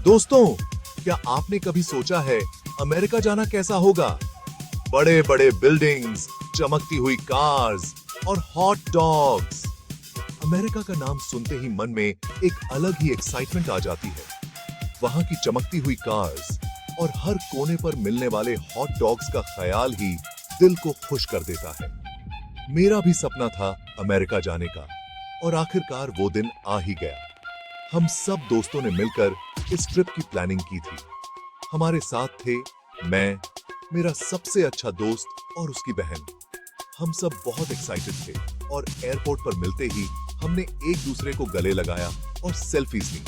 दोस्तों, क्या आपने कभी सोचा है अमेरिका जाना कैसा होगा? बड़े बड़े बिल्डिंग्स, चमकती हुई कार्स और हॉट डॉग्स। अमेरिका का नाम सुनते ही मन में एक अलग ही एक्साइटमेंट आ जाती है। वहां की चमकती हुई कार्स और हर कोने पर मिलने वाले हॉट डॉग्स का ख्याल ही दिल को खुश कर देता है। मेरा भी सपना था अमेरिका जाने का और आखिरकार वो दिन आ ही गया। हम सब दोस्तों ने मिलकर इस ट्रिप की प्लानिंग की थी। हमारे साथ थे मैं, मेरा सबसे अच्छा दोस्त और उसकी बहन। हम सब बहुत एक्साइटेड थे और एयरपोर्ट पर मिलते ही हमने एक दूसरे को गले लगाया और सेल्फीज ली।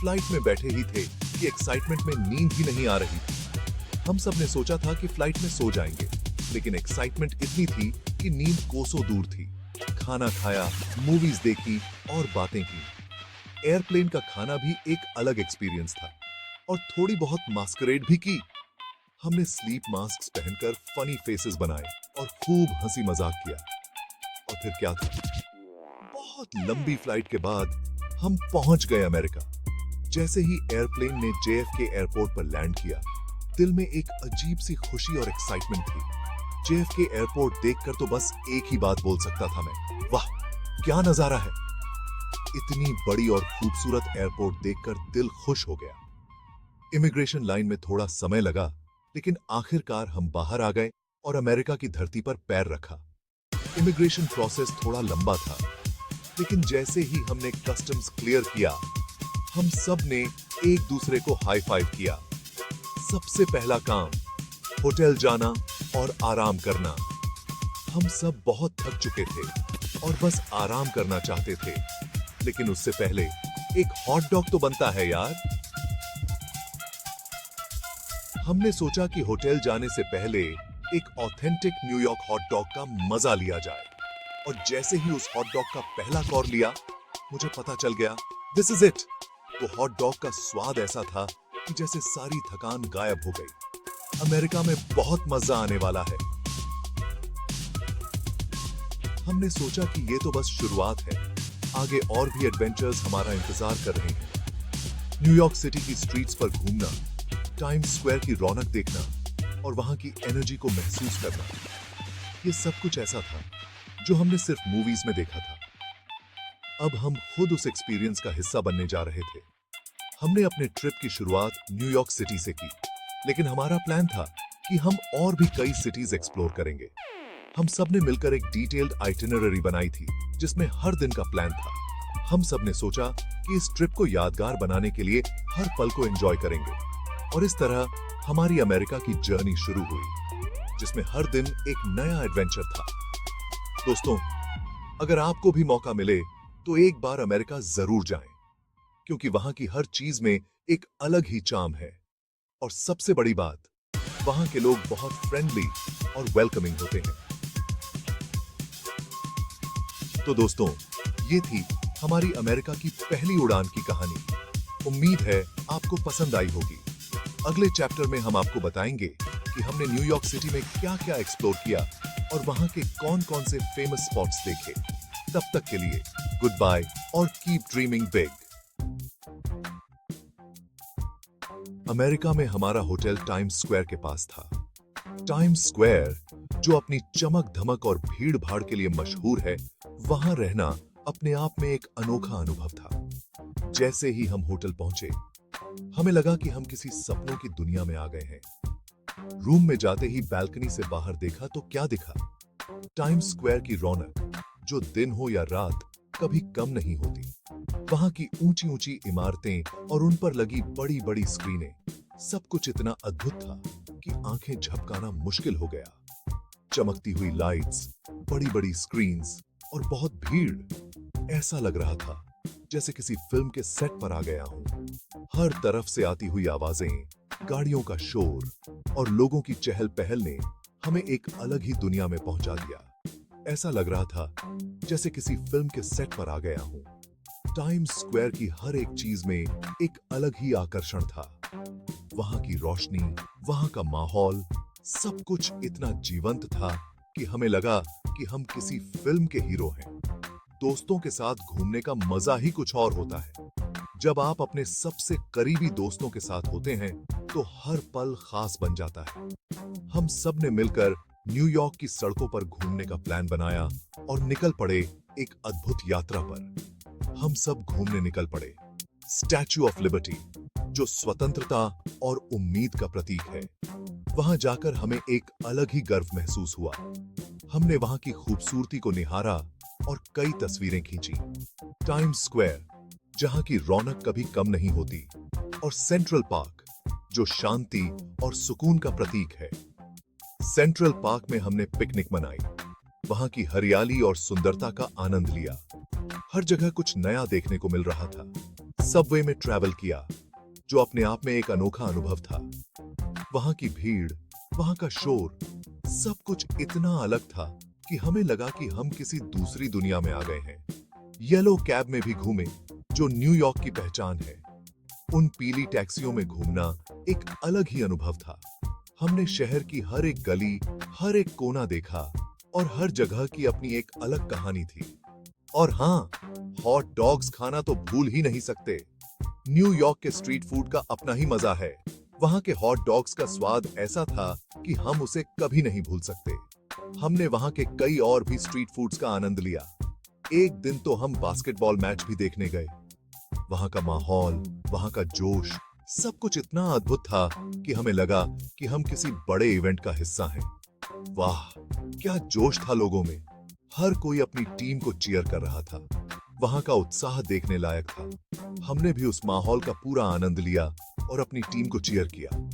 फ्लाइट में बैठे ही थे कि एक्साइटमेंट में नींद ही नहीं आ रही थी। हम सब ने सोचा था कि फ्लाइट में सो जाएंगे, लेकिन एक्साइटमेंट इतनी थी कि नींद कोसों दूर थी। खाना खाया, मूवीज देखी और बातें की। एयरप्लेन का खाना भी एक अलग एक्सपीरियंस था और थोड़ी बहुत मास्करेड भी की। हमने स्लीप मास्क पहनकर फनी फेसेस बनाए और खूब हंसी मजाक किया। और फिर क्या था, बहुत लंबी फ्लाइट के बाद हम पहुंच गए अमेरिका। जैसे ही एयरप्लेन ने JFK एयरपोर्ट पर लैंड किया, दिल में एक अजीब सी खुशी और एक्साइटमेंट थी। JFK एयरपोर्ट देखकर तो बस एक ही बात बोल सकता था मैं, वाह क्या नजारा है। इतनी बड़ी और खूबसूरत एयरपोर्ट देखकर दिल खुश हो गया। इमिग्रेशन लाइन में थोड़ा समय लगा, लेकिन आखिरकार हम बाहर आ गए और अमेरिका की धरती पर पैर रखा। इमिग्रेशन प्रोसेस थोड़ा लंबा था, लेकिन जैसे ही हमने कस्टम्स क्लियर किया, हम सब ने एक दूसरे को हाई फाइव किया। सबसे पहला काम होटल जाना और आराम करना। हम सब बहुत थक चुके थे और बस आराम करना चाहते थे, लेकिन उससे पहले एक हॉट डॉग तो बनता है यार। हमने सोचा कि होटल जाने से पहले एक ऑथेंटिक न्यूयॉर्क हॉट डॉग का मजा लिया जाए। और जैसे ही उस हॉट डॉग का पहला कौर लिया, मुझे पता चल गया दिस इज इट। वो हॉट डॉग का स्वाद ऐसा था कि जैसे सारी थकान गायब हो गई। अमेरिका में बहुत मजा आने वाला है। हमने सोचा कि ये तो बस शुरुआत है, आगे और भी एडवेंचर्स हमारा इंतजार कर रहे हैं। न्यूयॉर्क सिटी की स्ट्रीट्स पर घूमना, टाइम्स स्क्वायर की रौनक देखना और वहां की एनर्जी को महसूस करना, ये सब कुछ ऐसा था जो हमने सिर्फ मूवीज में देखा था। अब हम खुद उस एक्सपीरियंस का हिस्सा बनने जा रहे थे। हमने अपने ट्रिप की शुरुआत न्यूयॉर्क सिटी से की, लेकिन हमारा प्लान था कि हम और भी कई सिटीज एक्सप्लोर करेंगे। हम सब ने मिलकर एक डिटेल्ड आइटिनरी बनाई थी, जिसमें हर दिन का प्लान था। हम सब ने सोचा कि इस ट्रिप को यादगार बनाने के लिए हर पल को एंजॉय करेंगे। और इस तरह हमारी अमेरिका की जर्नी शुरू हुई, जिसमें हर दिन एक नया एडवेंचर था। दोस्तों, अगर आपको भी मौका मिले तो एक बार अमेरिका जरूर जाएं, क्योंकि वहां की हर चीज में एक अलग ही चार्म है। और सबसे बड़ी बात, वहां के लोग बहुत फ्रेंडली और वेलकमिंग होते हैं। तो दोस्तों, ये थी हमारी अमेरिका की पहली उड़ान की कहानी। उम्मीद है आपको पसंद आई होगी। अगले चैप्टर में हम आपको बताएंगे कि हमने न्यूयॉर्क सिटी में क्या-क्या एक्सप्लोर किया और वहां के कौन-कौन से फेमस स्पॉट्स देखे। तब तक के लिए गुड बाय और कीप ड्रीमिंग बिग। अमेरिका में हमारा होटल टाइम्स स्क्वायर के पास था। टाइम्स स्क्वायर, जो अपनी चमक धमक और भीड़ भाड़ के लिए मशहूर है, वहां रहना अपने आप में एक अनोखा अनुभव था। जैसे ही हम होटल पहुंचे, हमें लगा कि हम किसी सपनों की दुनिया में आ गए हैं। रूम में जाते ही बालकनी से बाहर देखा तो क्या दिखा, टाइम्स स्क्वायर की रौनक, जो दिन हो या रात कभी कम नहीं होती। वहां की ऊंची ऊंची इमारतें और उन पर लगी बड़ी बड़ी स्क्रीनें, सब कुछ इतना अद्भुत था कि आंखें झपकाना मुश्किल हो गया। चमकती हुई लाइट्स, बड़ी बड़ी स्क्रीन्स और बहुत भीड़। ऐसा लग रहा था जैसे किसी फिल्म के सेट पर आ गया हूं। हर तरफ से आती हुई आवाजें, गाड़ियों का शोर और लोगों की चहल पहल ने हमें एक अलग ही दुनिया में पहुंचा दिया। ऐसा लग रहा था जैसे किसी फिल्म के सेट पर आ गया हूं। टाइम्स स्क्वायर की हर एक चीज में एक अलग ही आकर्षण था। वहां की रोशनी, वहां का माहौल, सब कुछ इतना जीवंत था कि हमें लगा कि हम किसी फिल्म के हीरो हैं। दोस्तों के साथ घूमने का मजा ही कुछ और होता है। जब आप अपने सबसे करीबी दोस्तों के साथ होते हैं तो हर पल खास बन जाता है। हम सब ने मिलकर न्यूयॉर्क की सड़कों पर घूमने का प्लान बनाया और निकल पड़े एक अद्भुत यात्रा पर। हम सब घूमने निकल पड़े स्टैच्यू ऑफ लिबर्टी, जो स्वतंत्रता और उम्मीद का प्रतीक है। वहां जाकर हमें एक अलग ही गर्व महसूस हुआ। हमने वहां की खूबसूरती को निहारा और कई तस्वीरें खींची। टाइम्स स्क्वायर, जहां की रौनक कभी कम नहीं होती, और सेंट्रल पार्क, जो शांति और सुकून का प्रतीक है। सेंट्रल पार्क में हमने पिकनिक मनाई, वहां की हरियाली और सुंदरता का आनंद लिया। हर जगह कुछ नया देखने को मिल रहा था। सबवे में ट्रैवल किया, जो अपने आप में एक अनोखा अनुभव था। वहां की भीड़, वहां का शोर, सब कुछ इतना अलग था कि हमें लगा कि हम किसी दूसरी दुनिया में आ गए हैं। येलो कैब में भी घूमे, जो न्यूयॉर्क की पहचान है। उन पीली टैक्सियों में घूमना एक अलग ही अनुभव था। हमने शहर की हर एक गली, हर एक कोना देखा और हर जगह की अपनी एक अलग कहानी थी। और हाँ, हॉट डॉग्स खाना तो भूल ही नहीं सकते। न्यूयॉर्क के स्ट्रीट फूड का अपना ही मजा है। वहां के हॉट डॉग्स का स्वाद ऐसा था कि हम उसे कभी नहीं भूल सकते। हमने वहां के कई और भी स्ट्रीट फूड्स का आनंद लिया। एक दिन तो हम बास्केटबॉल मैच भी देखने गए। वहां का माहौल, वहां का जोश, सब कुछ इतना अद्भुत था कि हमें लगा कि हम किसी बड़े इवेंट का हिस्सा हैं। वाह, क्या जोश था लोगों में। हर कोई अपनी टीम को चीयर कर रहा था। वहां का उत्साह देखने लायक था। हमने भी उस माहौल का पूरा आनंद लिया और अपनी टीम को चीयर किया।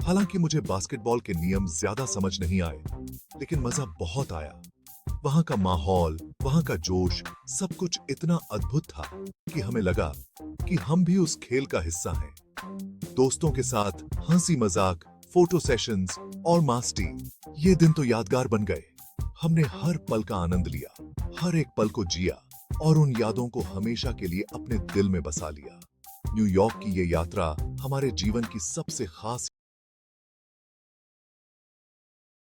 हालांकि मुझे बास्केटबॉल के नियम ज्यादा समझ नहीं आए, लेकिन मजा बहुत आया। वहां का माहौल, वहां का जोश, सब कुछ इतना अद्भुत था कि हमें लगा कि हम भी उस खेल का हिस्सा हैं। दोस्तों के साथ हंसी मजाक, फोटो सेशंस और मस्ती, ये दिन तो यादगार बन गए। हमने हर पल का आनंद लिया, हर एक पल को जिया और उन यादों को हमेशा के लिए अपने दिल में बसा लिया। न्यूयॉर्क की ये यात्रा हमारे जीवन की सबसे खास